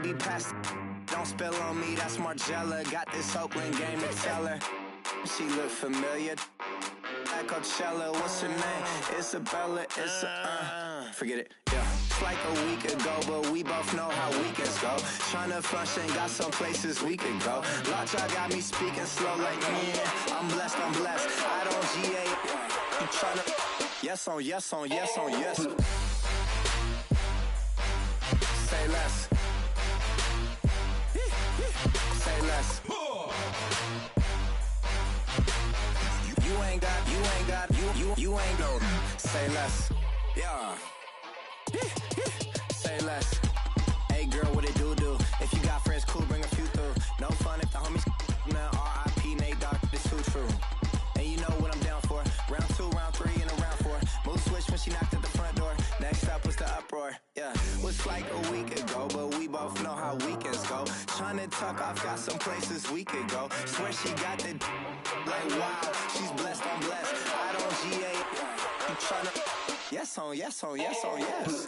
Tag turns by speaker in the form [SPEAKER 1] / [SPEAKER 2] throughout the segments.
[SPEAKER 1] baby, pass. Don't spill on me, that's Margella. Got this Oakland game to tell her. She look familiar. At Coachella, what's her name? Isabella, forget it, yeah. It's like a week ago, but we both know how weekends go. Tryna function, got some places we could go. Lot y'all got me speaking slow like, yeah, I'm blessed. I don't GA, you tryna, yes on yes on yes on yes. Say less. Say less. You ain't got, say less. Yeah. Say less. Hey girl, what it do? If you got friends, cool, bring a few through. No fun if the homies, man, R.I.P. Nate Dogg, this too true. And you know what I'm down for. Round 2, round 3, and a round 4. Mood switch when she knocked at the front door. Next up was the uproar. Yeah, was like a week ago, but we both know how weekends go. Tryna tuck off, got some places we could go. Swear she got the like wow, she's blessed, I'm blessed. I don't GA, you tryna, yes on yes on yes on yes.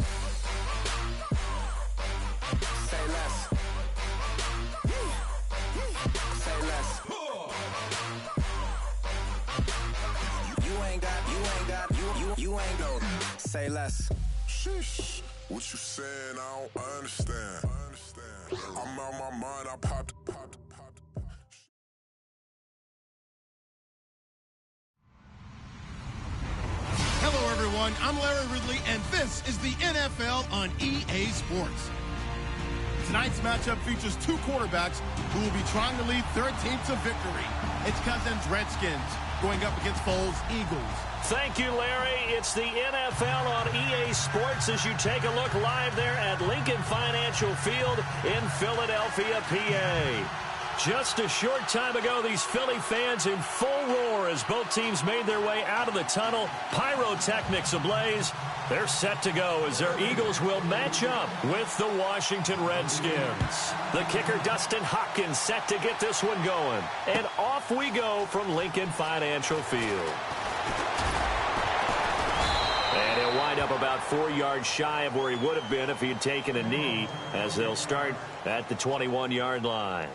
[SPEAKER 1] Say less. Say less. You ain't got, say less.
[SPEAKER 2] Sheesh. What you saying? I don't understand. I'm out my mind. I popped.
[SPEAKER 3] Hello, everyone. I'm Larry Ridley, and this is the NFL on EA Sports. Tonight's matchup features two quarterbacks who will be trying to lead their team to victory. It's Cousins Redskins going up against Foles Eagles.
[SPEAKER 4] Thank you, Larry. It's the NFL on EA Sports as you take a look live there at Lincoln Financial Field in Philadelphia, PA. Just a short time ago, these Philly fans in full roar as both teams made their way out of the tunnel. Pyrotechnics ablaze. They're set to go as their Eagles will match up with the Washington Redskins. The kicker, Dustin Hopkins, set to get this one going. And off we go from Lincoln Financial Field. And he'll wind up about 4 yards shy of where he would have been if he had taken a knee, as they'll start at the 21-yard line.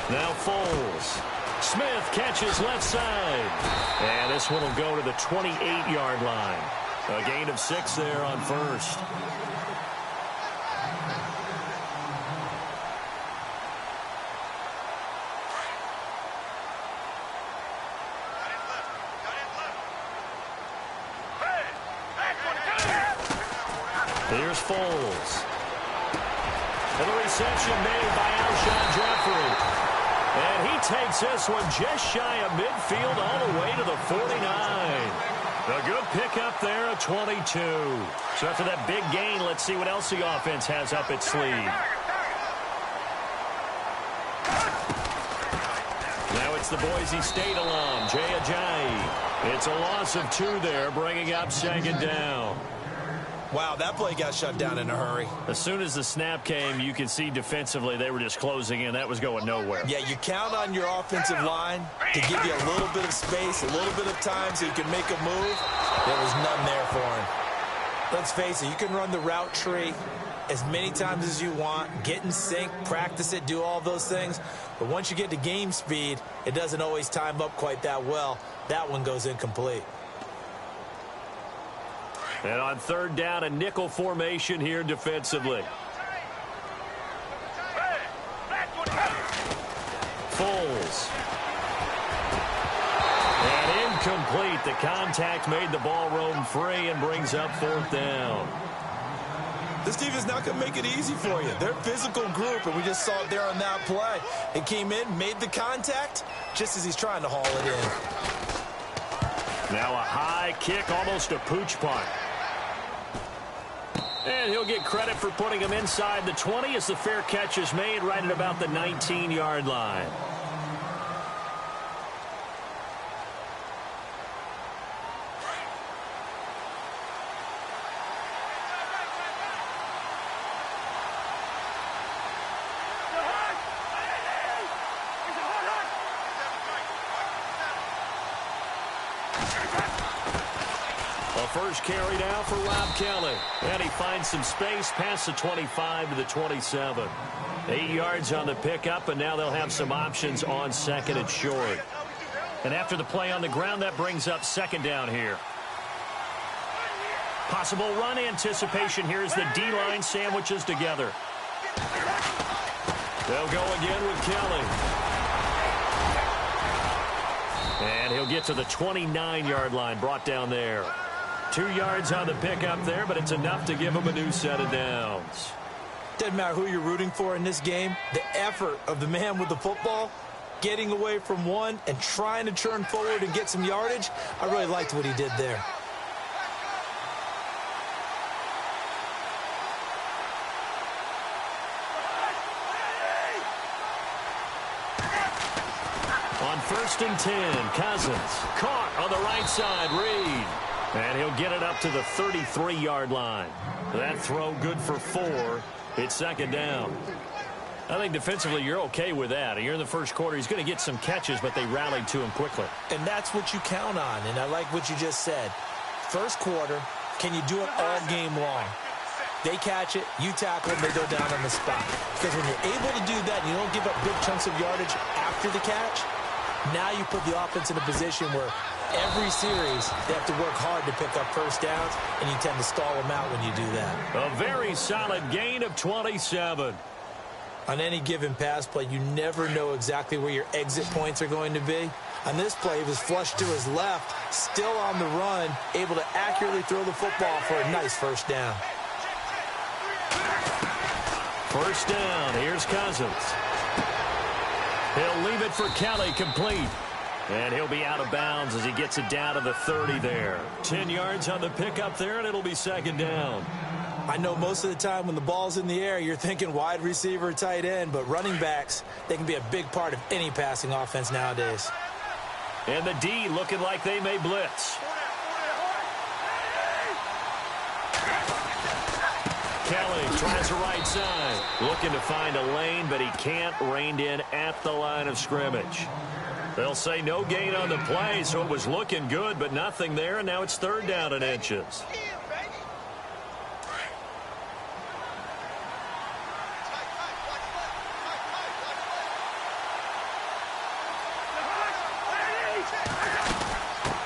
[SPEAKER 4] Now Foles. Smith catches left side. And this one will go to the 28-yard line. A gain of 6 there on first. Here's Foles. And the reception made by Alshon Jeffrey. And he takes this one just shy of midfield all the way to the 49. A good pickup there at 22. So after that big gain, let's see what else the offense has up its sleeve. Now it's the Boise State alum, Jay Ajayi. It's a loss of 2 there, bringing up second down.
[SPEAKER 5] Wow, that play got shut down in a hurry.
[SPEAKER 4] As soon as the snap came, you could see defensively they were just closing in. That was going nowhere.
[SPEAKER 5] Yeah, you count on your offensive line to give you a little bit of space, a little bit of time so you can make a move. There was none there for him. Let's face it, you can run the route tree as many times as you want, get in sync, practice it, do all those things. But once you get to game speed, it doesn't always time up quite that well. That one goes incomplete.
[SPEAKER 4] And on third down, a nickel formation here defensively. Foles. And incomplete. The contact made the ball roam free and brings up 4th down.
[SPEAKER 5] This team is not going to make it easy for you. They're a physical group, and we just saw it there on that play. It came in, made the contact, just as he's trying to haul it in.
[SPEAKER 4] Now a high kick, almost a pooch punt. And he'll get credit for putting him inside the 20 as the fair catch is made right at about the 19-yard line. first carry now for Rob Kelly. And he finds some space past the 25 to the 27. 8 yards on the pickup, and now they'll have some options on second and short. And after the play on the ground, that brings up second down here. Possible run anticipation here as the D-line sandwiches together. They'll go again with Kelly. And he'll get to the 29-yard line, brought down there. 2 yards on the pickup there, but it's enough to give him a new set of downs.
[SPEAKER 5] Doesn't matter who you're rooting for in this game. The effort of the man with the football, getting away from one and trying to turn forward and get some yardage, I really liked what he did there.
[SPEAKER 4] On 1st and 10, Cousins caught on the right side, Reed. And he'll get it up to the 33-yard line. That throw good for 4. It's second down. I think defensively you're okay with that. You're in the first quarter. He's going to get some catches, but they rallied to him quickly.
[SPEAKER 5] And that's what you count on, and I like what you just said. First quarter, can you do it all game long? They catch it, you tackle them, they go down on the spot. Because when you're able to do that and you don't give up big chunks of yardage after the catch, now you put the offense in a position where every series they have to work hard to pick up first downs, and you tend to stall them out when you do that.
[SPEAKER 4] A very solid gain of 27.
[SPEAKER 5] On any given pass play, you never know exactly where your exit points are going to be. On this play, he was flushed to his left, still on the run, able to accurately throw the football for a nice first down.
[SPEAKER 4] First down, here's Cousins. He'll leave it for Kelly, complete. And he'll be out of bounds as he gets it down to the 30 there. 10 yards on the pickup there, and it'll be second down.
[SPEAKER 5] I know most of the time when the ball's in the air, you're thinking wide receiver, tight end, but running backs, they can be a big part of any passing offense nowadays.
[SPEAKER 4] And the D looking like they may blitz. Kelly tries the right side. Looking to find a lane, but he can't. Reined in at the line of scrimmage. They'll say no gain on the play, so it was looking good, but nothing there, and now it's third down and inches.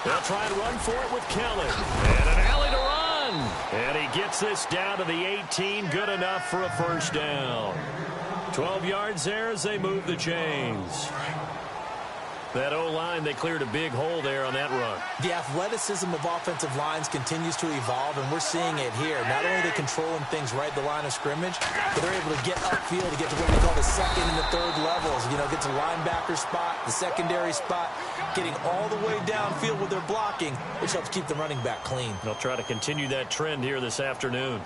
[SPEAKER 4] They'll try and run for it with Kelly. And an alley to run. And he gets this down to the 18. Good enough for a first down. 12 yards there as they move the chains. That O-line, they cleared a big hole there on that run.
[SPEAKER 5] The athleticism of offensive lines continues to evolve, and we're seeing it here. Not only are they controlling things right at the line of scrimmage, but they're able to get upfield to get to what we call the second and the third levels. You know, get to linebacker spot, the secondary spot, getting all the way downfield with their blocking, which helps keep the running back clean.
[SPEAKER 4] They'll try to continue that trend here this afternoon.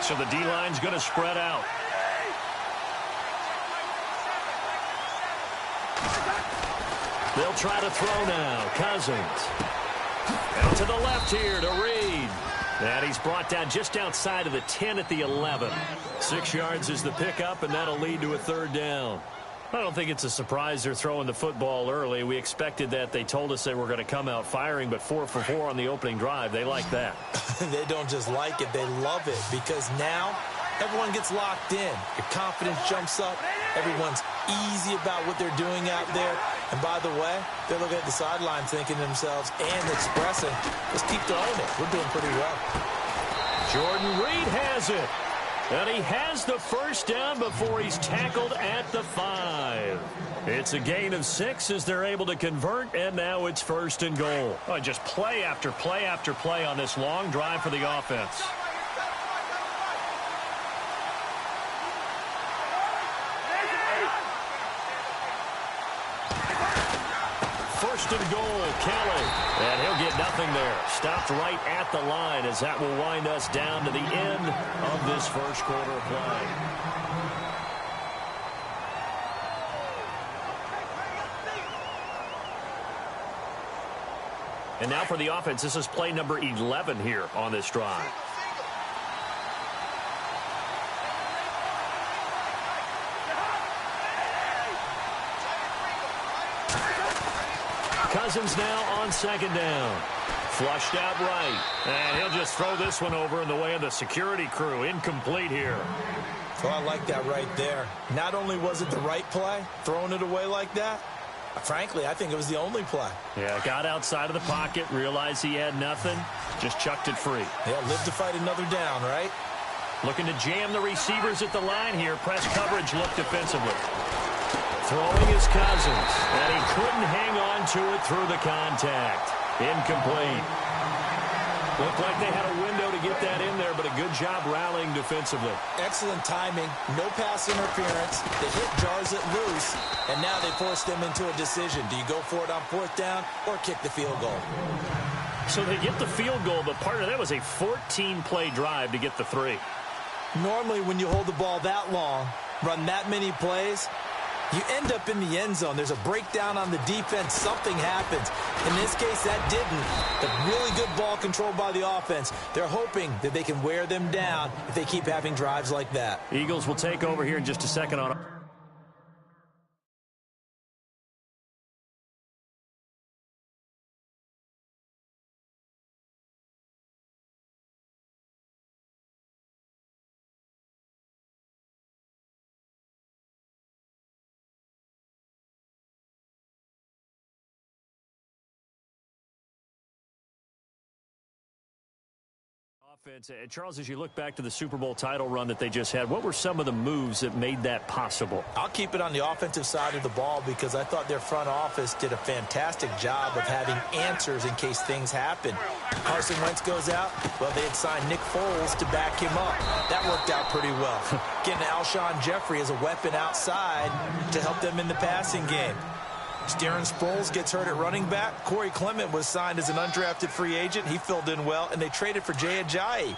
[SPEAKER 4] So the D-line's going to spread out. They'll try to throw now. Cousins. Out to the left here to Reed. And he's brought down just outside of the 10 at the 11. 6 yards is the pickup, and that'll lead to a third down. I don't think it's a surprise they're throwing the football early. We expected that. They told us they were going to come out firing, but 4 for 4 on the opening drive. They like that.
[SPEAKER 5] They don't just like it, they love it, because now everyone gets locked in. Your confidence jumps up. Everyone's easy about what they're doing out there. And by the way, they're looking at the sideline thinking to themselves and expressing, let's keep throwing it. We're doing pretty well.
[SPEAKER 4] Jordan Reed has it. And he has the first down before he's tackled at the 5. It's a gain of 6 as they're able to convert, and now it's first and goal. Oh, just play after play after play on this long drive for the offense. First and goal, Kelly. And he'll get nothing there. Stopped right at the line as that will wind us down to the end of this first quarter of play. And now for the offense, this is play number 11 here on this drive. Cousins now on second down. Flushed out right. And he'll just throw this one over in the way of the security crew. Incomplete here.
[SPEAKER 5] Oh, I like that right there. Not only was it the right play, throwing it away like that, frankly, I think it was the only play.
[SPEAKER 4] Yeah, got outside of the pocket, realized he had nothing, just chucked it free.
[SPEAKER 5] Yeah, live to fight another down, right?
[SPEAKER 4] Looking to jam the receivers at the line here. Press coverage look defensively. Throwing his Cousins, and he couldn't hang on to it through the contact. Incomplete. Looked like they had a window to get that in there, but a good job rallying defensively.
[SPEAKER 5] Excellent timing, no pass interference. The hit jars it loose, and now they force them into a decision. Do you go for it on fourth down or kick the field goal?
[SPEAKER 4] So they get the field goal, but part of that was a 14-play drive to get the 3.
[SPEAKER 5] Normally, when you hold the ball that long, run that many plays, you end up in the end zone. There's a breakdown on the defense. Something happens. In this case, that didn't. But really good ball control by the offense. They're hoping that they can wear them down if they keep having drives like that.
[SPEAKER 4] Eagles will take over here in just a second on offense. Charles, as you look back to the Super Bowl title run that they just had, what were some of the moves that made that possible?
[SPEAKER 5] I'll keep it on the offensive side of the ball because I thought their front office did a fantastic job of having answers in case things happen. Carson Wentz goes out. Well, they had signed Nick Foles to back him up. That worked out pretty well. Getting Alshon Jeffrey as a weapon outside to help them in the passing game. Darren Sproles gets hurt at running back. Corey Clement was signed as an undrafted free agent. He filled in well, and they traded for Jay Ajayi.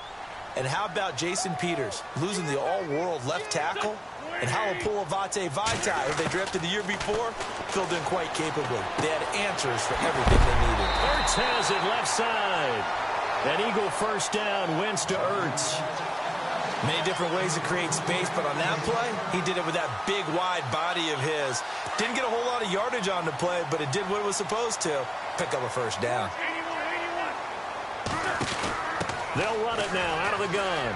[SPEAKER 5] And how about Jason Peters, losing the all-world left tackle? And Halapoulivaati Vaitai, who they drafted the year before, filled in quite capably. They had answers for everything they needed.
[SPEAKER 4] Ertz has it left side. An Eagle first down, Wentz to Ertz.
[SPEAKER 5] Many different ways to create space, but on that play, he did it with that big, wide body of his. Didn't get a whole lot of yardage on the play, but it did what it was supposed to. Pick up a first down.
[SPEAKER 4] They'll run it now out of the gun.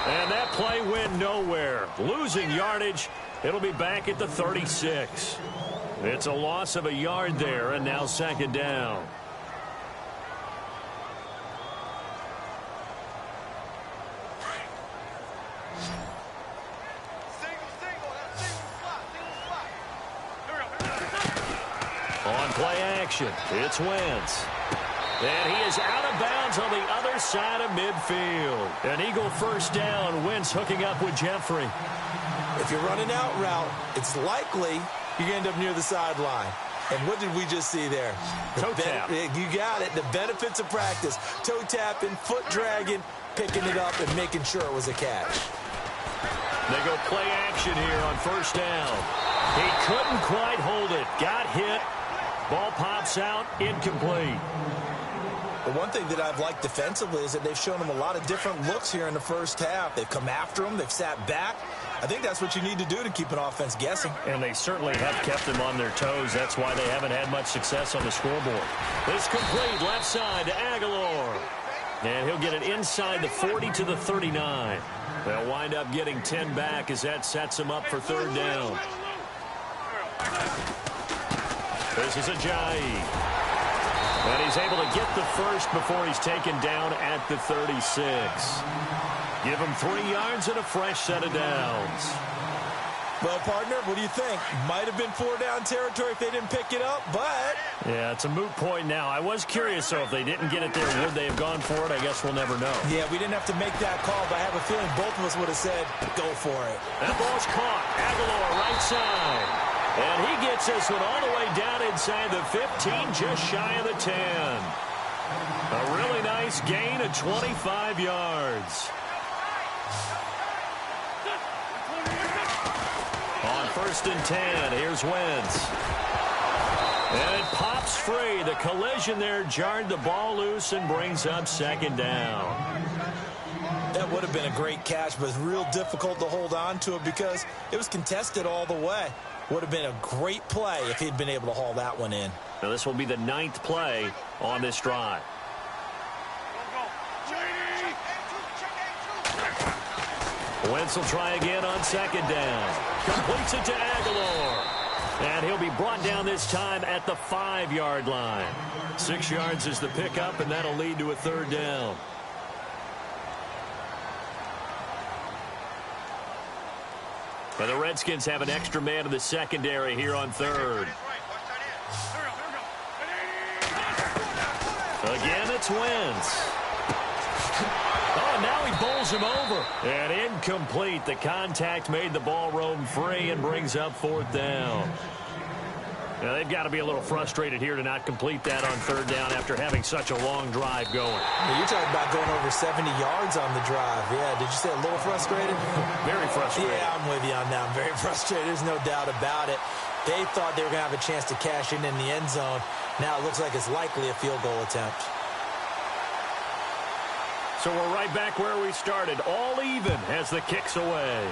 [SPEAKER 4] And that play went nowhere. Losing yardage. It'll be back at the 36. It's a loss of a yard there, and now second down. On play action, it's Wentz. And he is out of bounds on the other side of midfield. An Eagle first down, Wentz hooking up with Jeffrey.
[SPEAKER 5] If you're running out route, it's likely you're going to end up near the sideline. And what did we just see there?
[SPEAKER 4] Toe tap.
[SPEAKER 5] You got it. The benefits of practice. Toe tapping, foot dragging, picking it up, and making sure it was a catch.
[SPEAKER 4] They go play action here on first down. He couldn't quite hold it. Got hit. Ball pops out, incomplete.
[SPEAKER 5] The one thing that I've liked defensively is that they've shown him a lot of different looks here in the first half. They've come after him. They've sat back. I think that's what you need to do to keep an offense guessing.
[SPEAKER 4] And they certainly have kept them on their toes. That's why they haven't had much success on the scoreboard. It's complete left side to Aguilar. And he'll get it inside the 40 to the 39. They'll wind up getting 10 back as that sets them up for third down. This is Ajayi. And he's able to get the first before he's taken down at the 36. Give him 3 yards and a fresh set of downs.
[SPEAKER 5] Well, partner, what do you think? Might have been 4-down territory if they didn't pick it up, but...
[SPEAKER 4] Yeah, it's a moot point now. I was curious, though, if they didn't get it there, would they have gone for it? I guess we'll never know.
[SPEAKER 5] Yeah, we didn't have to make that call, but I have a feeling both of us would have said, go for it.
[SPEAKER 4] That ball's caught. Aguilar right side. And he gets this one all the way down inside the 15, just shy of the 10. A really nice gain of 25 yards. On first and 10, here's Wentz. And it pops free. The collision there jarred the ball loose and brings up second down.
[SPEAKER 5] That That would have been a great catch, but it's real difficult to hold on to it because it was contested all the way. Would have been a great play if he'd been able to haul that one in.
[SPEAKER 4] Now this will be the 9th play on this drive. Wentz will try again on 2nd down. Completes it to Aguilar. And he'll be brought down this time at the 5-yard line. 6 yards is the pickup, and that'll lead to a 3rd down. And the Redskins have an extra man in the secondary here on 3rd. Again, it's Wentz. Oh, now he bowls him over. And incomplete. The contact made the ball roam free and brings up 4th down. Now, they've got to be a little frustrated here to not complete that on 3rd down after having such a long drive going.
[SPEAKER 5] You're talking about going over 70 yards on the drive. Yeah, did you say a little frustrated?
[SPEAKER 4] Very frustrated.
[SPEAKER 5] Yeah, I'm with you on that. I'm very frustrated. There's no doubt about it. They thought they were going to have a chance to cash in the end zone. Now it looks like it's likely a field goal attempt.
[SPEAKER 4] So we're right back where we started, all even as the kick's away.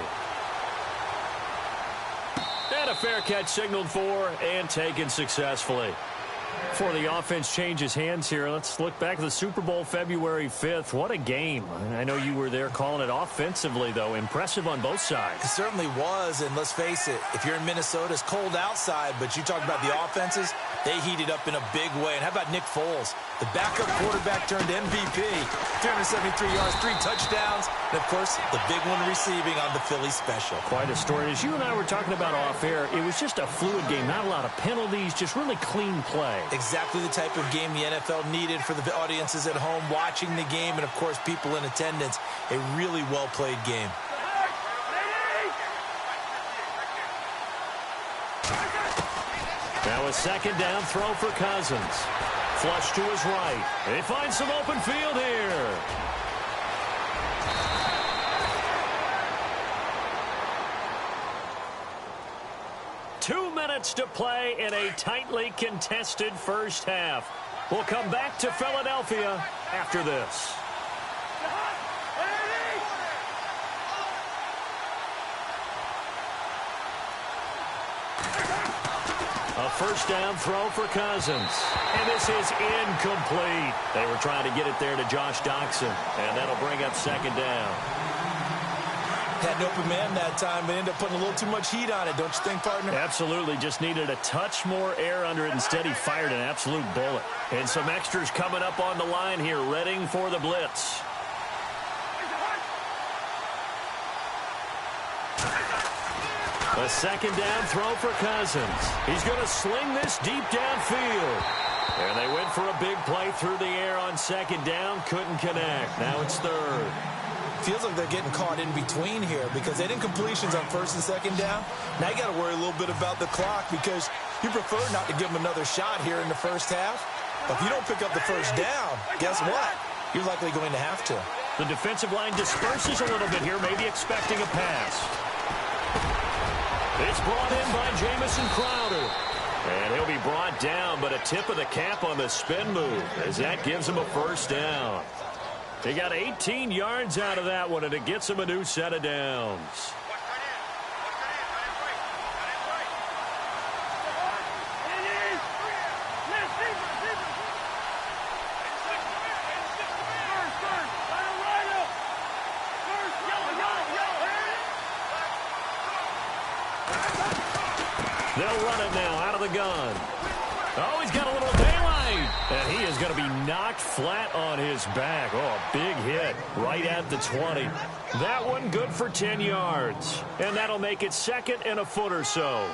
[SPEAKER 4] And a fair catch signaled for and taken successfully. Before the offense changes hands here, let's look back at the Super Bowl February 5th. What a game. I know you were there calling it offensively, though. Impressive on both sides.
[SPEAKER 5] It certainly was, and let's face it, if you're in Minnesota, it's cold outside, but you talk about the offenses, they heated up in a big way. And how about Nick Foles? The backup quarterback turned MVP. 373 yards, 3 touchdowns, and, of course, the big one receiving on the Philly special.
[SPEAKER 4] Quite a story. As you and I were talking about off air, it was just a fluid game. Not a lot of penalties, just really clean play.
[SPEAKER 5] Exactly the type of game the NFL needed for the audiences at home watching the game and, of course, people in attendance. A really well-played game.
[SPEAKER 4] Now a 2nd down throw for Cousins. Flush to his right. They find some open field here. Two minutes to play in a tightly contested first half. We'll come back to Philadelphia after this. A 1st down throw for Cousins. And this is incomplete. They were trying to get it there to Josh Doxson. And that'll bring up 2nd down.
[SPEAKER 5] Had an open man that time, but ended up putting a little too much heat on it, don't you think, partner?
[SPEAKER 4] Absolutely. Just needed a touch more air under it. Instead, he fired an absolute bullet. And some extras coming up on the line here, readying for the blitz. A 2nd down throw for Cousins. He's going to sling this deep downfield. And they went for a big play through the air on 2nd down. Couldn't connect. Now it's 3rd.
[SPEAKER 5] Feels like they're getting caught in between here because they didn't completions on 1st and 2nd down. Now you got to worry a little bit about the clock because you prefer not to give them another shot here in the first half. But if you don't pick up the 1st down, guess what? You're likely going to have to.
[SPEAKER 4] The defensive line disperses a little bit here, maybe expecting a pass. It's brought in by Jamison Crowder. And he'll be brought down, but a tip of the cap on the spin move as that gives him a 1st down. He got 18 yards out of that one, and it gets him a new set of downs. They'll run it now out of the gun. Oh, he's got a little daylight. And he is going to be knocked flat on his back. Oh, a big hit right at the 20. That one good for 10 yards. And that'll make it 2nd and a foot or so.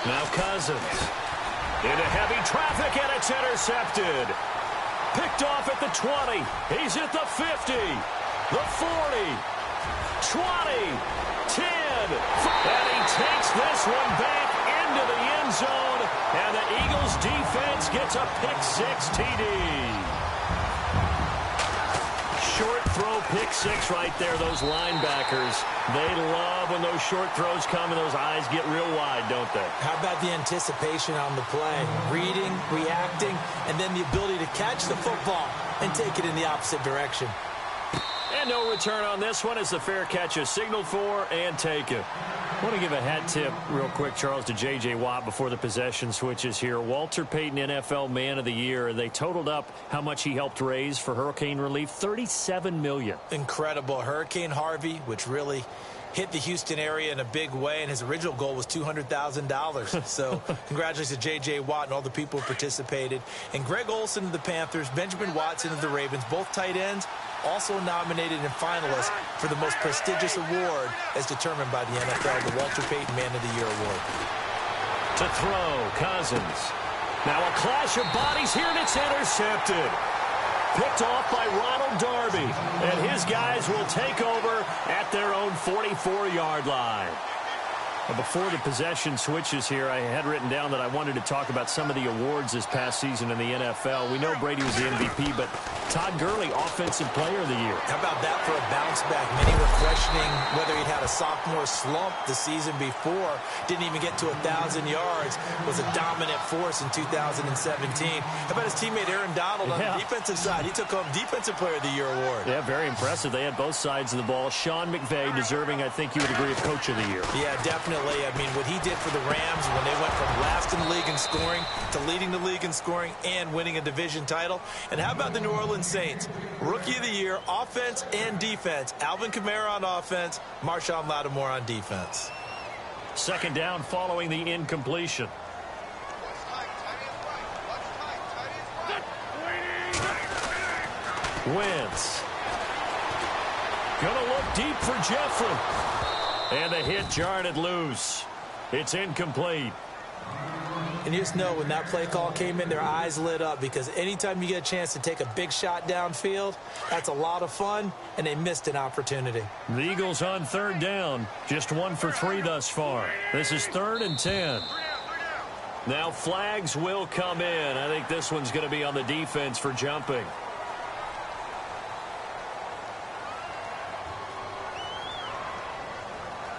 [SPEAKER 4] Now Cousins. Into heavy traffic, and it's intercepted. Picked off at the 20. He's at the 50. The 40. 20. 10. And he takes this one back into the end zone. And the Eagles defense gets a pick 6 TD. short throw pick six right there. Those linebackers, they love when those short throws come and those eyes get real wide, don't they?
[SPEAKER 5] How about the anticipation on the play? Reading, reacting, and then the ability to catch the football and take it in the opposite direction.
[SPEAKER 4] And no return on this one as the fair catch is signaled for and taken. I want to give a hat tip real quick, Charles, to J.J. Watt before the possession switches here. Walter Payton, NFL Man of the Year. They totaled up how much he helped raise for hurricane relief, $37 million.
[SPEAKER 5] Incredible. Hurricane Harvey, which really hit the Houston area in a big way, and his original goal was $200,000. So congratulations to J.J. Watt and all the people who participated. And Greg Olsen of the Panthers, Benjamin Watson of the Ravens, both tight ends, also nominated and finalists for the most prestigious award as determined by the NFL, the Walter Payton Man of the Year Award.
[SPEAKER 4] To throw, Cousins. Now a clash of bodies here, and it's intercepted. Picked off by Ronald Darby, and his guys will take over at their own 44-yard line. Before the possession switches here, I had written down that I wanted to talk about some of the awards this past season in the NFL. We know Brady was the MVP, but Todd Gurley, Offensive Player of the Year.
[SPEAKER 5] How about that for a bounce back? Many were questioning whether he'd had a sophomore slump the season before. Didn't even get to 1,000 yards. Was a dominant force in 2017. How about his teammate Aaron Donald on the defensive side? He took home Defensive Player of the Year award.
[SPEAKER 4] Yeah, very impressive. They had both sides of the ball. Sean McVay deserving, I think you would agree, of Coach of the Year.
[SPEAKER 5] Yeah, definitely. I mean, what he did for the Rams when they went from last in the league in scoring to leading the league in scoring and winning a division title. And how about the New Orleans Saints? Rookie of the Year, offense and defense. Alvin Kamara on offense, Marshawn Lattimore on defense.
[SPEAKER 4] Second down following the incompletion. Wentz. Gonna look deep for Jeffrey. And the hit jarred loose. It's incomplete.
[SPEAKER 5] And you just know when that play call came in, their eyes lit up, because anytime you get a chance to take a big shot downfield, that's a lot of fun, and they missed an opportunity.
[SPEAKER 4] The Eagles on third down, just 1 for 3 thus far. This is 3rd and 10. Now flags will come in. I think this one's going to be on the defense for jumping.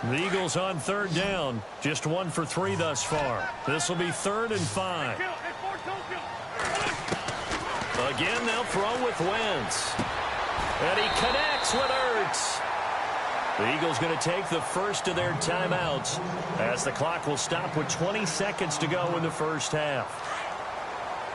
[SPEAKER 4] The Eagles on third down, just 1 for 3 thus far. This will be 3rd and 5. Again, they'll throw with Wentz. And he connects with Ertz. The Eagles going to take the first of their timeouts as the clock will stop with 20 seconds to go in the first half.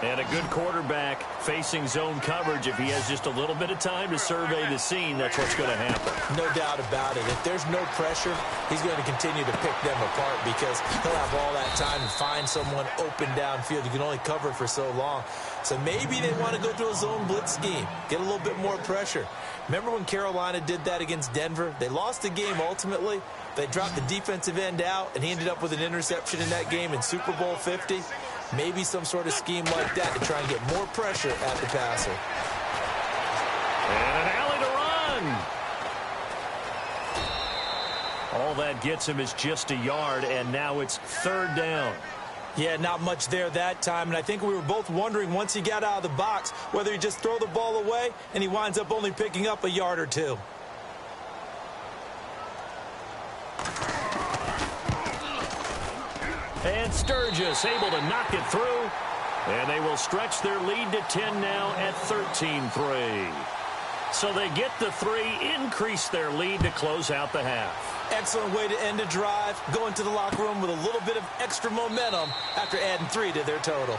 [SPEAKER 4] And a good quarterback facing zone coverage. If he has just a little bit of time to survey the scene, that's what's going to happen.
[SPEAKER 5] No doubt about it. If there's no pressure, he's going to continue to pick them apart, because he'll have all that time to find someone open downfield. You can only cover for so long. So maybe they want to go to a zone blitz scheme, get a little bit more pressure. Remember when Carolina did that against Denver? They lost the game ultimately. They dropped the defensive end out, and he ended up with an interception in that game in Super Bowl 50. Maybe some sort of scheme like that to try and get more pressure at the passer.
[SPEAKER 4] And an alley to run. All that gets him is just a yard, and now it's 3rd down.
[SPEAKER 5] Yeah, not much there that time, and I think we were both wondering once he got out of the box whether he just throw the ball away, and he winds up only picking up a yard or 2.
[SPEAKER 4] And Sturgis able to knock it through. And they will stretch their lead to 10 now at 13-3. So they get the 3, increase their lead to close out the half.
[SPEAKER 5] Excellent way to end a drive, go into the locker room with a little bit of extra momentum after adding 3 to their total.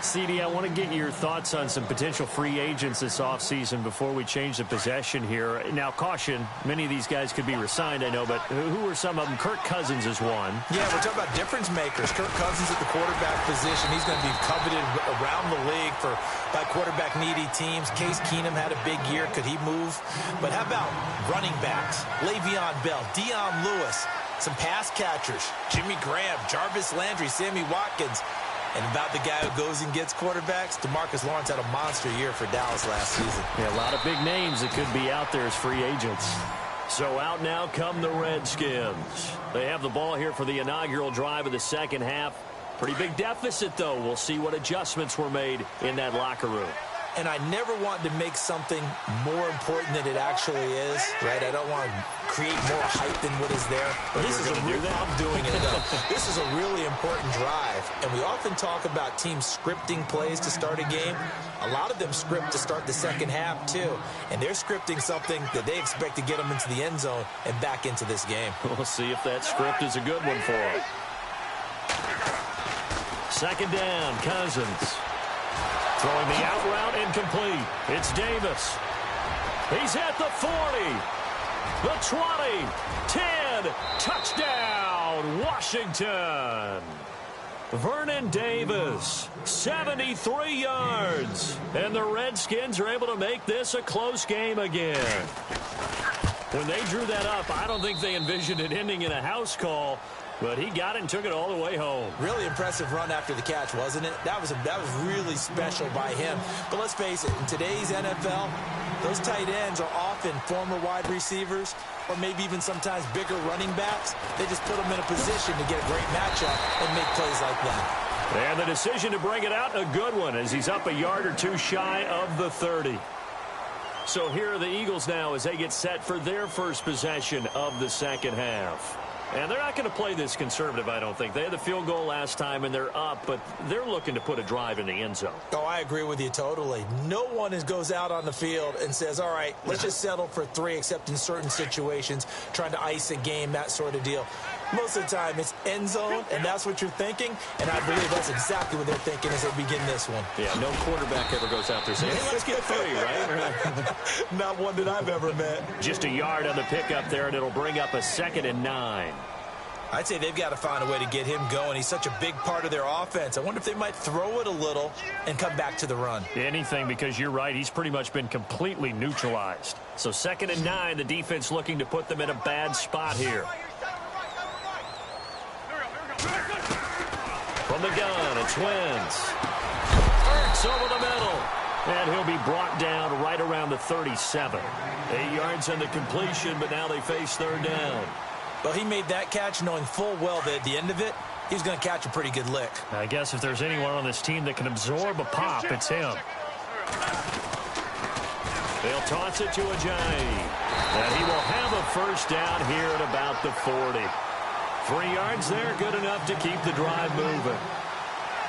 [SPEAKER 4] CD, I want to get your thoughts on some potential free agents this offseason before we change the possession here. Now, caution, many of these guys could be re-signed, I know, but who are some of them? Kirk Cousins is one.
[SPEAKER 5] Yeah, we're talking about difference makers. Kirk Cousins at the quarterback position. He's going to be coveted around the league by quarterback-needy teams. Case Keenum had a big year. Could he move? But how about running backs? Le'Veon Bell, Dion Lewis, some pass catchers, Jimmy Graham, Jarvis Landry, Sammy Watkins. And about the guy who goes and gets quarterbacks, DeMarcus Lawrence had a monster year for Dallas last season.
[SPEAKER 4] Yeah, a lot of big names that could be out there as free agents. So out now come the Redskins. They have the ball here for the inaugural drive of the second half. Pretty big deficit, though. We'll see what adjustments were made in that locker room.
[SPEAKER 5] and I never want to make something more important than it actually is, right? I don't want to create more hype than what is there. But this is I'm doing it, though. This is a really important drive, and we often talk about teams scripting plays to start a game. A lot of them script to start the second half, too, and they're scripting something that they expect to get them into the end zone and back into this game.
[SPEAKER 4] We'll see if that script is a good one for them. Second down, Cousins. Throwing the out route incomplete. It's Davis. He's at the 40, the 20, 10, touchdown, Washington. Vernon Davis, 73 yards. And the Redskins are able to make this a close game again. When they drew that up, I don't think they envisioned it ending in a house call. But he got it and took it all the way home.
[SPEAKER 5] Really impressive run after the catch, wasn't it? That was really special by him. But let's face it, in today's NFL, those tight ends are often former wide receivers or maybe even sometimes bigger running backs. They just put them in a position to get a great matchup and make plays like that.
[SPEAKER 4] And the decision to bring it out, a good one, as he's up a yard or two shy of the 30. So here are the Eagles now as they get set for their first possession of the second half. And they're not going to play this conservative, I don't think. They had the field goal last time, and they're up, but they're looking to put a drive in the end zone.
[SPEAKER 5] Oh, I agree with you totally. No one goes out on the field and says, all right, let's just settle for 3, except in certain situations, trying to ice a game, that sort of deal. Most of the time, it's end zone, and that's what you're thinking, and I believe that's exactly what they're thinking as they begin this one.
[SPEAKER 4] Yeah, no quarterback ever goes out there saying, hey, let's get 3, right?
[SPEAKER 5] Not one that I've ever met.
[SPEAKER 4] Just a yard on the pickup there, and it'll bring up a 2nd and 9.
[SPEAKER 5] I'd say they've got to find a way to get him going. He's such a big part of their offense. I wonder if they might throw it a little and come back to the run.
[SPEAKER 4] Anything, because you're right. He's pretty much been completely neutralized. So 2nd and 9, the defense looking to put them in a bad spot here. From the gun, it's Wentz. Ertz over the middle. And he'll be brought down right around the 37. 8 yards on the completion, but now they face 3rd down.
[SPEAKER 5] Well, he made that catch knowing full well that at the end of it, he's going to catch a pretty good lick.
[SPEAKER 4] I guess if there's anyone on this team that can absorb a pop, it's him. They'll toss it to Ajayi. And he will have a 1st down here at about the 40. 3 yards there, good enough to keep the drive moving.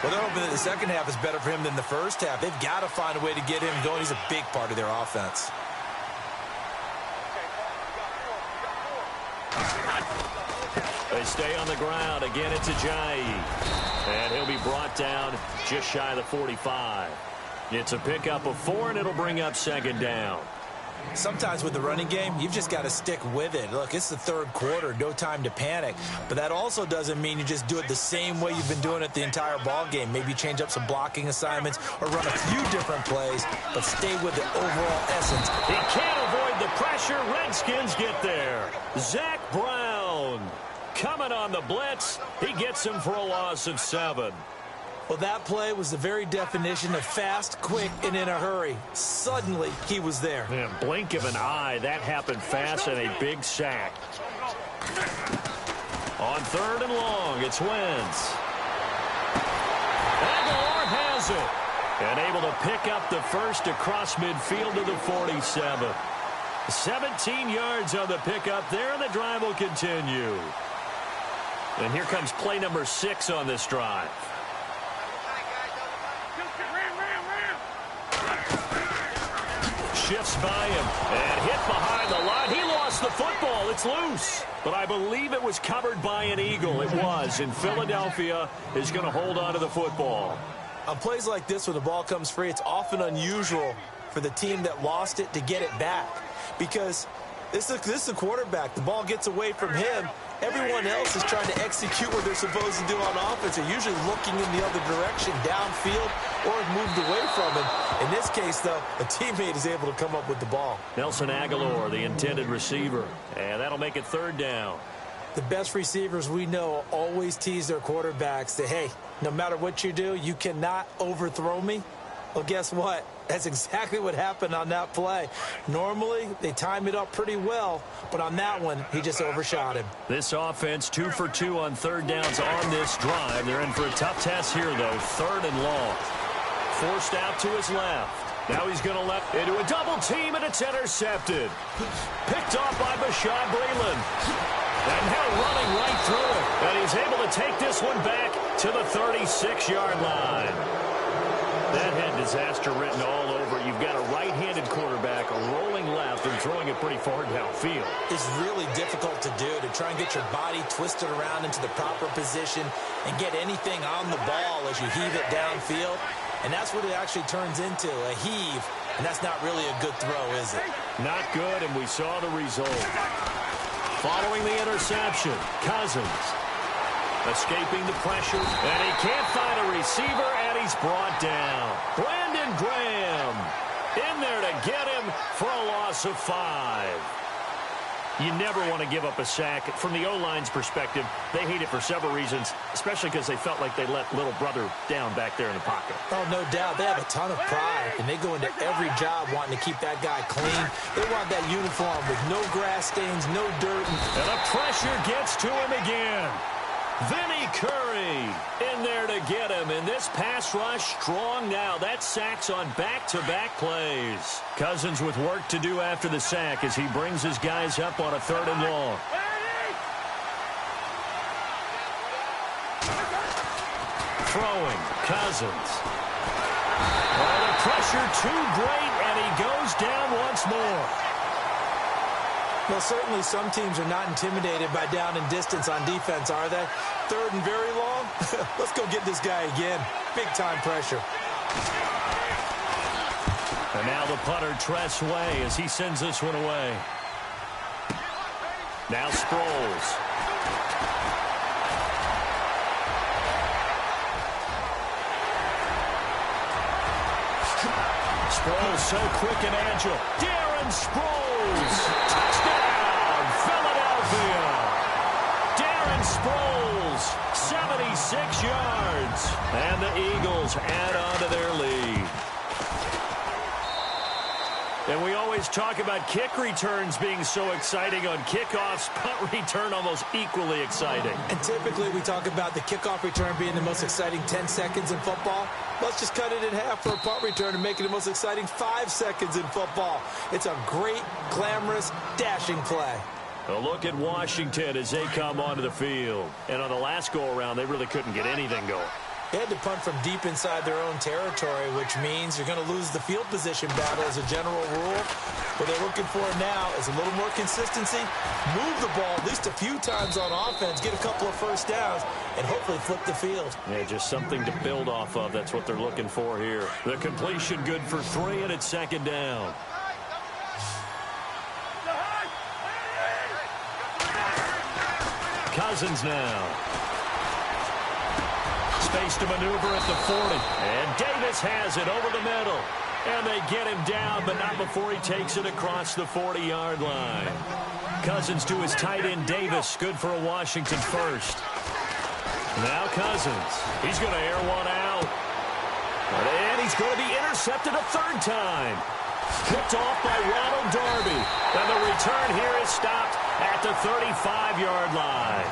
[SPEAKER 5] Well, they're hoping that the second half is better for him than the first half. They've got to find a way to get him going. He's a big part of their offense.
[SPEAKER 4] They stay on the ground. Again, it's Ajayi. And he'll be brought down just shy of the 45. It's a pickup of 4, and it'll bring up 2nd down.
[SPEAKER 5] Sometimes with the running game, you've just got to stick with it. Look, it's the 3rd quarter, no time to panic. But that also doesn't mean you just do it the same way you've been doing it the entire ball game. Maybe change up some blocking assignments or run a few different plays, but stay with the overall essence.
[SPEAKER 4] He can't avoid the pressure. Redskins get there. Zach Brown coming on the blitz. He gets him for a loss of 7.
[SPEAKER 5] Well, that play was the very definition of fast, quick, and in a hurry. Suddenly, he was there.
[SPEAKER 4] Yeah, blink of an eye. That happened fast and a big sack. On 3rd and long, it's Wentz. Aguilar has it. And able to pick up the 1st across midfield to the 47. 17 yards on the pickup there, and the drive will continue. And here comes play number 6 on this drive. Shifts by him and hit behind the line. He lost the football. It's loose. But I believe it was covered by an Eagle. It was. And Philadelphia is going to hold on to the football.
[SPEAKER 5] On plays like this, when the ball comes free, it's often unusual for the team that lost it to get it back. Because this is the quarterback. The ball gets away from him. Everyone else is trying to execute what they're supposed to do on offense. They're usually looking in the other direction, downfield, or have moved away from him. In this case, though, a teammate is able to come up with the ball.
[SPEAKER 4] Nelson Aguilar, the intended receiver. And that'll make it 3rd down.
[SPEAKER 5] The best receivers we know always tease their quarterbacks that, hey, no matter what you do, you cannot overthrow me. Well, guess what? That's exactly what happened on that play. Normally, they time it up pretty well, but on that one, he just overshot him.
[SPEAKER 4] This offense 2 for 2 on 3rd downs on this drive. They're in for a tough test here, though. 3rd and long. Forced out to his left. Now he's going to let into a double team, and it's intercepted. Picked off by Bashaud Breeland. And now running right through it. And he's able to take this one back to the 36-yard line. That had disaster written all over. You've got a right-handed quarterback rolling left and throwing it pretty far downfield.
[SPEAKER 5] It's really difficult to do, to try and get your body twisted around into the proper position and get anything on the ball as you heave it downfield. And that's what it actually turns into, a heave. And that's not really a good throw, is it?
[SPEAKER 4] Not good, and we saw the result. Following the interception, Cousins escaping the pressure, and he can't find a receiver, and he's brought down. Brandon Graham in there to get him for a loss of 5. You never want to give up a sack. From the O-line's perspective, they hate it for several reasons, especially because they felt like they let little brother down back there in the pocket.
[SPEAKER 5] Oh, no doubt. They have a ton of pride, and they go into every job wanting to keep that guy clean. They want that uniform with no grass stains, no dirt.
[SPEAKER 4] And the pressure gets to him again. Vinny Curry in there to get him. And this pass rush strong now. That's sacks on back-to-back plays. Cousins with work to do after the sack as he brings his guys up on a 3rd and long. Throwing, Cousins. Oh, the pressure too great, and he goes down once more.
[SPEAKER 5] Well, certainly some teams are not intimidated by down and distance on defense, are they? 3rd and very long? Let's go get this guy again. Big-time pressure.
[SPEAKER 4] And now the punter, Tress Way, as he sends this one away. Now Sproles. Sproles so quick and agile. Darren Sproles. Touchdown, Philadelphia. Darren Sproles, 76 yards. And the Eagles add on to their lead. And we always talk about kick returns being so exciting on kickoffs. Punt return almost equally exciting.
[SPEAKER 5] And typically we talk about the kickoff return being the most exciting 10 seconds in football. Let's just cut it in half for a punt return and make it the most exciting 5 seconds in football. It's a great, glamorous, dashing play.
[SPEAKER 4] A look at Washington as they come onto the field. And on the last go-around, they really couldn't get anything going.
[SPEAKER 5] They had to punt from deep inside their own territory, which means you're going to lose the field position battle as a general rule. What they're looking for now is a little more consistency, move the ball at least a few times on offense, get a couple of first downs, and hopefully flip the field.
[SPEAKER 4] Yeah, just something to build off of. That's what they're looking for here. The completion good for 3, and it's 2nd down. Cousins now. Space to maneuver at the 40. And Davis has it over the middle. And they get him down, but not before he takes it across the 40-yard line. Cousins to his tight end, Davis. Good for a Washington first. Now Cousins. He's going to air one out. And he's going to be intercepted a 3rd time. Picked off by Ronald Darby. And the return here is stopped at the 35-yard line.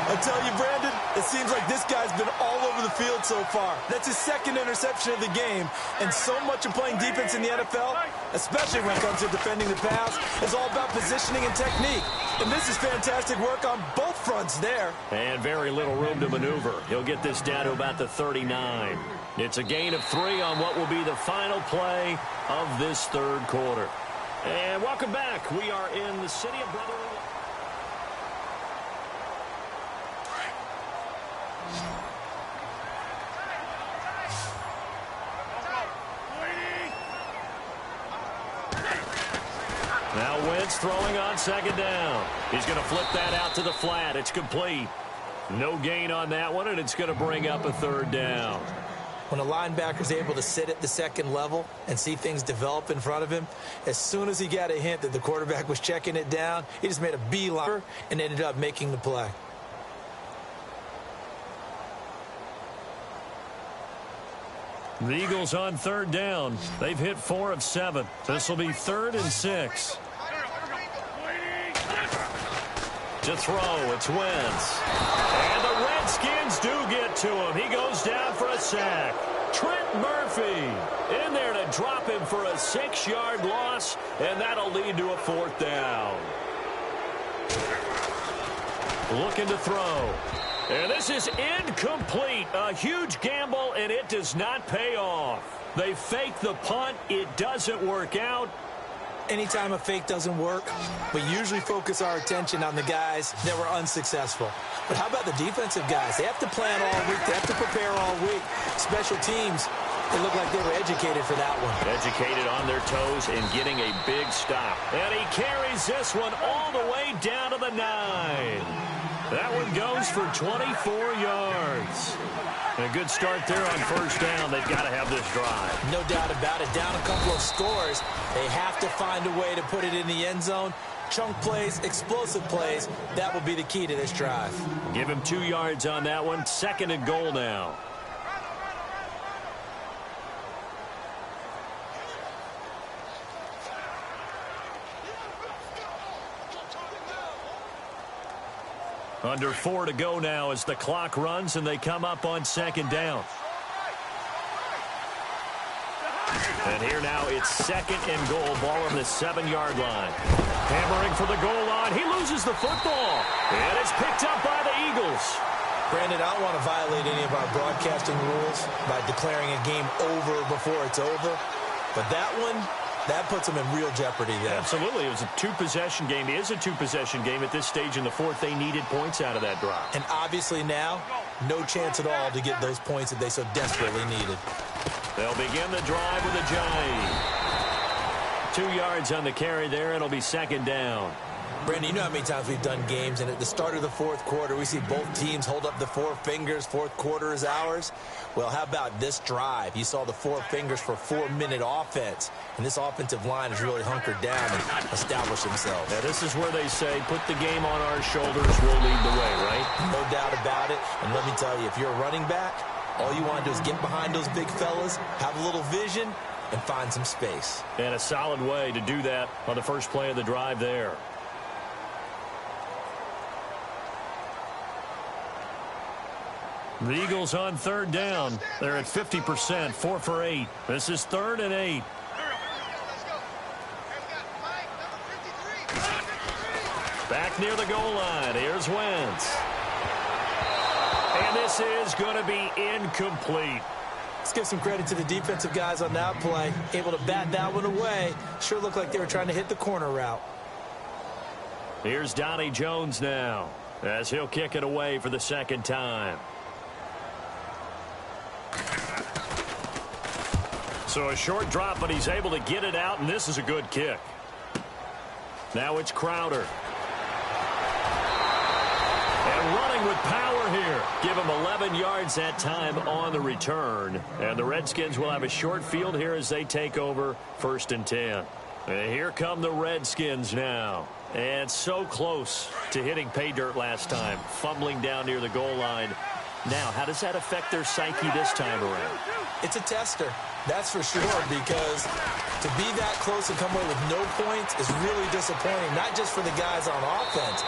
[SPEAKER 5] I tell you, Brandon, it seems like this guy's been all over the field so far. That's his 2nd interception of the game. And so much of playing defense in the NFL, especially when it comes to defending the pass, is all about positioning and technique. And this is fantastic work on both fronts there.
[SPEAKER 4] And very little room to maneuver. He'll get this down to about the 39. It's a gain of 3 on what will be the final play of this 3rd quarter. And welcome back. We are in the city of brotherly. Now Wentz throwing on 2nd down. He's going to flip that out to the flat. It's complete. No gain on that one, and it's going to bring up a 3rd down.
[SPEAKER 5] When a linebacker's able to sit at the 2nd level and see things develop in front of him, as soon as he got a hint that the quarterback was checking it down, he just made a beeline and ended up making the play.
[SPEAKER 4] The Eagles on 3rd down. They've hit 4 of 7. This will be 3rd and 6. To throw, it's Wentz. And the red Redskins do get to him. He goes down for a sack. Trent Murphy in there to drop him for a 6-yard loss, and that'll lead to a 4th down. Looking to throw. And this is incomplete. A huge gamble, and it does not pay off. They fake the punt. It doesn't work out.
[SPEAKER 5] Anytime a fake doesn't work, we usually focus our attention on the guys that were unsuccessful. But how about the defensive guys? They have to plan all week. They have to prepare all week. Special teams, they look like they were educated for that one.
[SPEAKER 4] Educated on their toes and getting a big stop. And he carries this one all the way down to the 9. That one goes for 24 yards. A good start there on 1st down. They've got to have this drive.
[SPEAKER 5] No doubt about it. Down a couple of scores. They have to find a way to put it in the end zone. Chunk plays, explosive plays. That will be the key to this drive.
[SPEAKER 4] Give him 2 yards on that one. 2nd and goal now. Under 4 to go now as the clock runs and they come up on 2nd down. And here now it's 2nd and goal. Ball on the 7-yard line. Hammering for the goal line. He loses the football. And it's picked up by the Eagles.
[SPEAKER 5] Brandon, I don't want to violate any of our broadcasting rules by declaring a game over before it's over. But that one, that puts them in real jeopardy there.
[SPEAKER 4] Absolutely. It was a 2-possession game. It is a 2-possession game at this stage in the 4th. They needed points out of that drive.
[SPEAKER 5] And obviously now, no chance at all to get those points that they so desperately needed.
[SPEAKER 4] They'll begin the drive with a jive. 2 yards on the carry there. It'll be 2nd down.
[SPEAKER 5] Brandon, you know how many times we've done games, and at the start of the 4th quarter, we see both teams hold up the 4 fingers. 4th quarter is ours. Well, how about this drive? You saw the 4 fingers for 4-minute offense, and this offensive line has really hunkered down and established themselves.
[SPEAKER 4] Now, this is where they say, put the game on our shoulders, we'll lead the way, right?
[SPEAKER 5] No doubt about it. And let me tell you, if you're a running back, all you want to do is get behind those big fellas, have a little vision, and find some space.
[SPEAKER 4] And a solid way to do that on the first play of the drive there. The Eagles on 3rd down. They're at 50%, 4 for 8. This is 3rd and 8. Back near the goal line. Here's Wentz. And this is going to be incomplete.
[SPEAKER 5] Let's give some credit to the defensive guys on that play. Able to bat that one away. Sure looked like they were trying to hit the corner route.
[SPEAKER 4] Here's Donnie Jones now as he'll kick it away for the 2nd time. So a short drop, but he's able to get it out, and this is a good kick. Now it's Crowder. And running with power here. Give him 11 yards that time on the return. And the Redskins will have a short field here as they take over 1st and 10. And here come the Redskins now. And so close to hitting pay dirt last time. Fumbling down near the goal line. Now, how does that affect their psyche this time around?
[SPEAKER 5] It's a tester, that's for sure, because to be that close and come away with no points is really disappointing, not just for the guys on offense,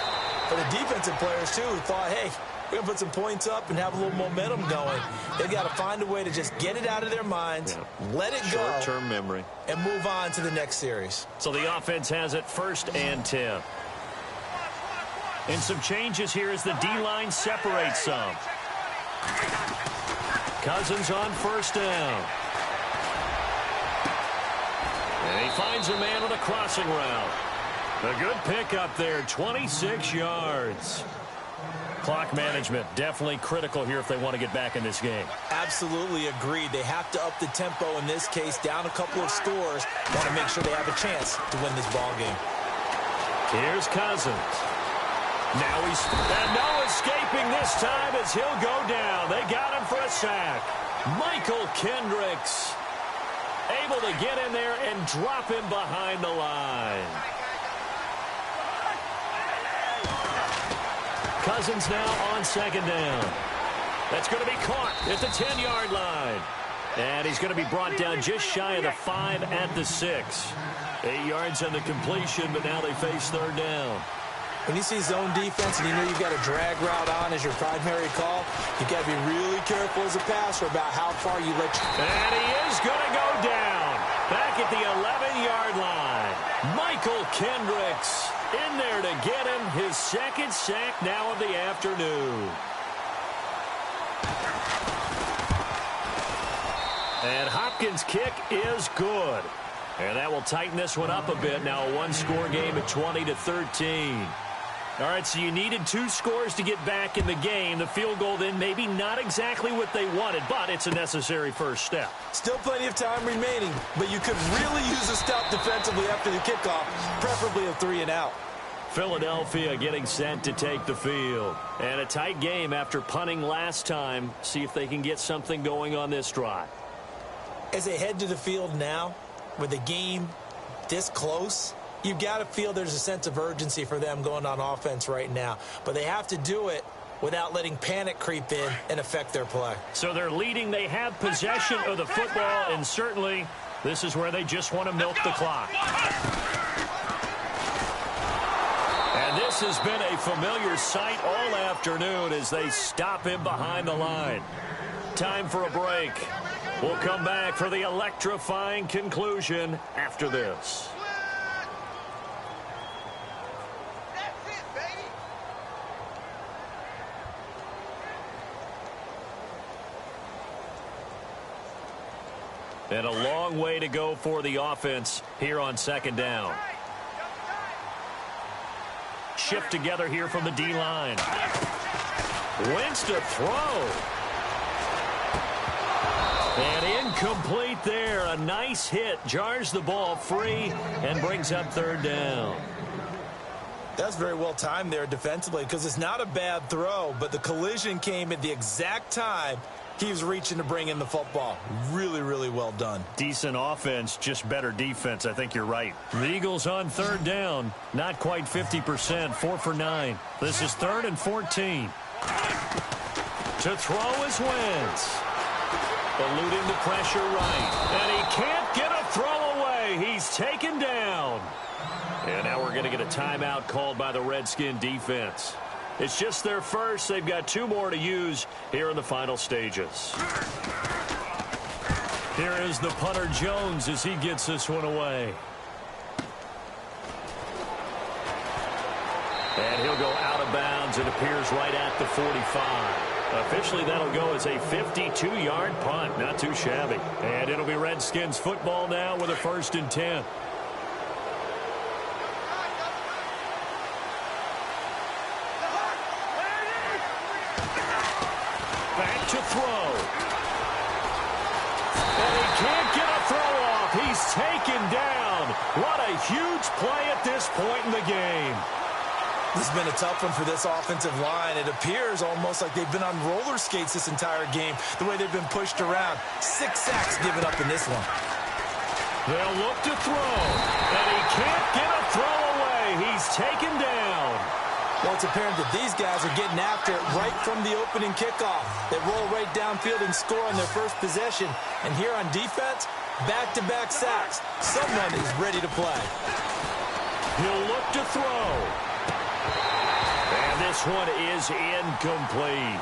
[SPEAKER 5] but the defensive players, too, who thought, hey, we're going to put some points up and have a little momentum going. They've got to find a way to just get it out of their minds, let it go.
[SPEAKER 4] Short-term memory.
[SPEAKER 5] And move on to the next series.
[SPEAKER 4] So the offense has it 1st and 10. And some changes here as the D-line separates some. Cousins on 1st down. And he finds a man on a crossing route. A good pickup there, 26 yards. Clock management definitely critical here if they want to get back in this game.
[SPEAKER 5] Absolutely agreed. They have to up the tempo in this case, down a couple of scores. Want to make sure they have a chance to win this ball game.
[SPEAKER 4] Here's Cousins. Now he's and no escaping this time as he'll go down. They got him for a sack. Michael Kendricks able to get in there and drop him behind the line. Cousins now on 2nd down. That's going to be caught at the 10-yard line. And he's going to be brought down just shy of the 5 at the 6. 8 yards on the completion, but now they face 3rd down.
[SPEAKER 5] When you see zone defense and you know you've got a drag route on as your primary call, you've got to be really careful as a passer about how far you let you.
[SPEAKER 4] And he is going to go down. Back at the 11-yard line. Michael Kendricks in there to get him his second sack now of the afternoon. And Hopkins' kick is good. And that will tighten this one up a bit. Now a one-score game at 20-13. All right, so you needed 2 scores to get back in the game. The field goal then maybe not exactly what they wanted, but it's a necessary first step.
[SPEAKER 5] Still plenty of time remaining, but you could really use a stop defensively after the kickoff, preferably a 3-and-out.
[SPEAKER 4] Philadelphia getting set to take the field. And a tight game after punting last time. See if they can get something going on this drive.
[SPEAKER 5] As they head to the field now, with the game this close, you've got to feel there's a sense of urgency for them going on offense right now. But they have to do it without letting panic creep in and affect their play.
[SPEAKER 4] So they're leading. They have possession of the football, and certainly this is where they just want to milk the clock. And this has been a familiar sight all afternoon as they stop him behind the line. Time for a break. We'll come back for the electrifying conclusion after this. And a long way to go for the offense here on second down. Shift together here from the D-line. Wentz to throw. And incomplete there. A nice hit. Jars the ball free and brings up third down.
[SPEAKER 5] That's very well timed there defensively because it's not a bad throw, but the collision came at the exact time he was reaching to bring in the football. Really, really well done.
[SPEAKER 4] Decent offense, just better defense. I think you're right. The Eagles on third down. Not quite 50%. 4 for 9. This is 3rd and 14. To throw is Wentz. Eluding the pressure right. And he can't get a throw away. He's taken down. And now we're going to get a timeout called by the Redskin defense. It's just their first. They've got 2 more to use here in the final stages. Here is the punter Jones as he gets this one away. And he'll go out of bounds. It appears right at the 45. Officially, that'll go as a 52-yard punt. Not too shabby. And it'll be Redskins football now with a 1st and 10. Back to throw. And he can't get a throw off. He's taken down. What a huge play at this point in the game.
[SPEAKER 5] This has been a tough one for this offensive line. It appears almost like they've been on roller skates this entire game, the way they've been pushed around. 6 sacks given up in this one.
[SPEAKER 4] They'll look to throw. And he can't get a throw away. He's taken down.
[SPEAKER 5] Well, it's apparent that these guys are getting after it right from the opening kickoff. They roll right downfield and score on their first possession. And here on defense, back-to-back sacks. Someone is ready to play.
[SPEAKER 4] He'll look to throw. And this one is incomplete.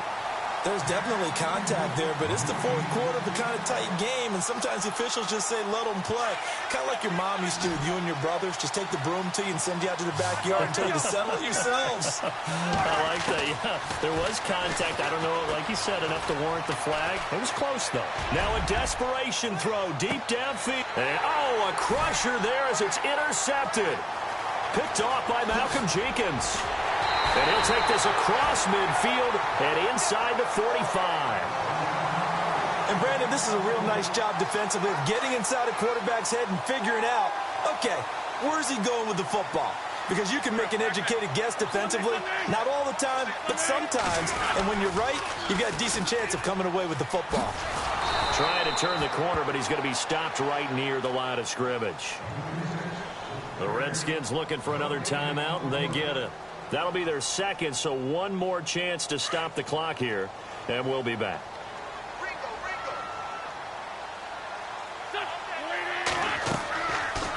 [SPEAKER 5] There's definitely contact there, but it's the 4th quarter of a kind of tight game, and sometimes the officials just say, let them play. Kind of like your mom used to with you and your brothers. Just take the broom to you and send you out to the backyard and tell you to settle it yourselves.
[SPEAKER 4] I like that, yeah. There was contact. I don't know, like you said, enough to warrant the flag. It was close, though. Now a desperation throw deep downfield. And, oh, a crusher there as it's intercepted. Picked off by Malcolm Jenkins. And he'll take this across midfield and inside the 45.
[SPEAKER 5] And, Brandon, this is a real nice job defensively of getting inside a quarterback's head and figuring out, okay, where's he going with the football? Because you can make an educated guess defensively, not all the time, but sometimes. And when you're right, you've got a decent chance of coming away with the football.
[SPEAKER 4] Trying to turn the corner, but he's going to be stopped right near the line of scrimmage. The Redskins looking for another timeout, and they get it. That'll be their second, so one more chance to stop the clock here, and we'll be back.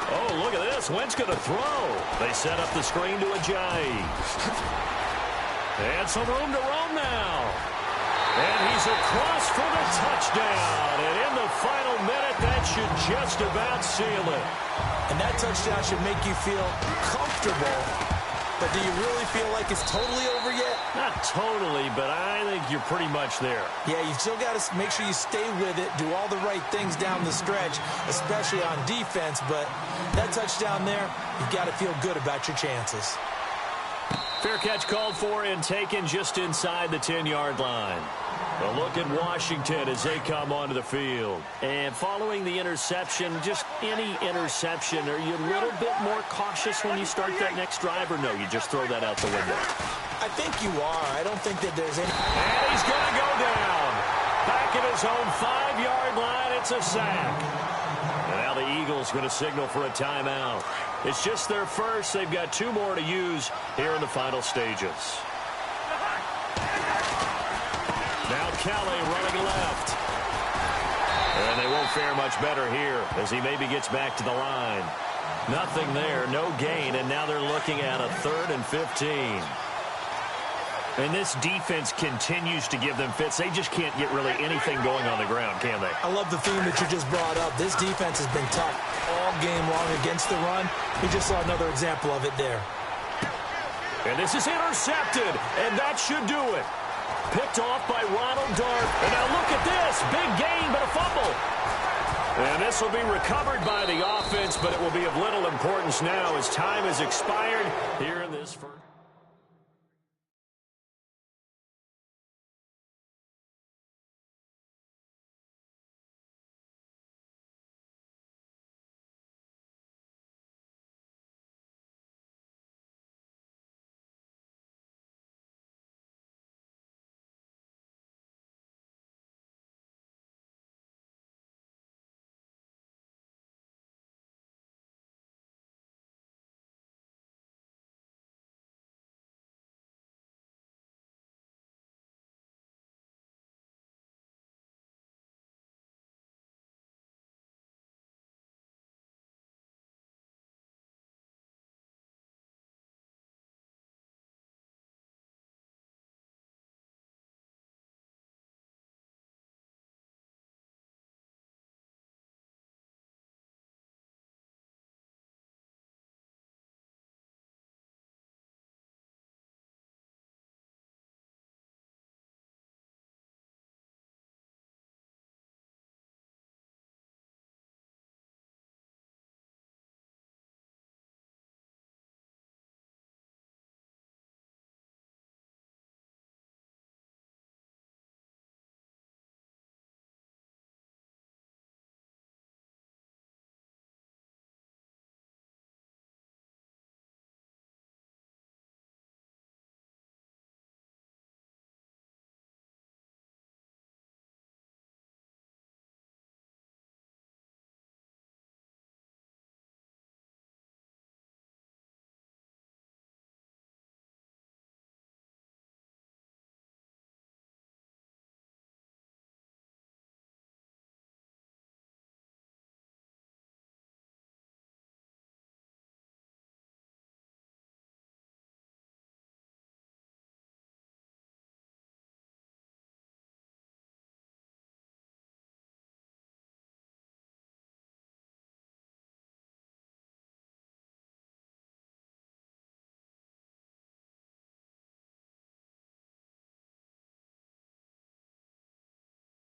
[SPEAKER 4] Oh, look at this. this. Wentz going to throw. They set up the screen to Ajayi. And some room to roam now. And he's across for the touchdown. And in the final minute, that should just about seal it.
[SPEAKER 5] And that touchdown should make you feel comfortable. But do you really feel like it's totally over yet?
[SPEAKER 4] Not totally, but I think you're pretty much there.
[SPEAKER 5] Yeah, you've still got to make sure you stay with it, do all the right things down the stretch, especially on defense. But that touchdown there, you've got to feel good about your chances.
[SPEAKER 4] Fair catch called for and taken just inside the 10-yard line. A look at Washington as they come onto the field. And following the interception, just any interception, are you a little bit more cautious when you start that next drive, or no, you just throw that out the window?
[SPEAKER 5] I think you are. I don't think that there's any...
[SPEAKER 4] And he's going to go down. Back at his own 5-yard line, it's a sack. And now the Eagles going to signal for a timeout. It's just their first. They've got 2 more to use here in the final stages. Now Kelly running left. And they won't fare much better here as he maybe gets back to the line. Nothing there, no gain, and now they're looking at a 3rd and 15. And this defense continues to give them fits. They just can't get really anything going on the ground, can they?
[SPEAKER 5] I love the theme that you just brought up. This defense has been tough all game long against the run. We just saw another example of it there.
[SPEAKER 4] And this is intercepted, and that should do it. Picked off by Ronald Dart. And now look at this. Big gain, but a fumble. And this will be recovered by the offense, but it will be of little importance now as time has expired here in this first.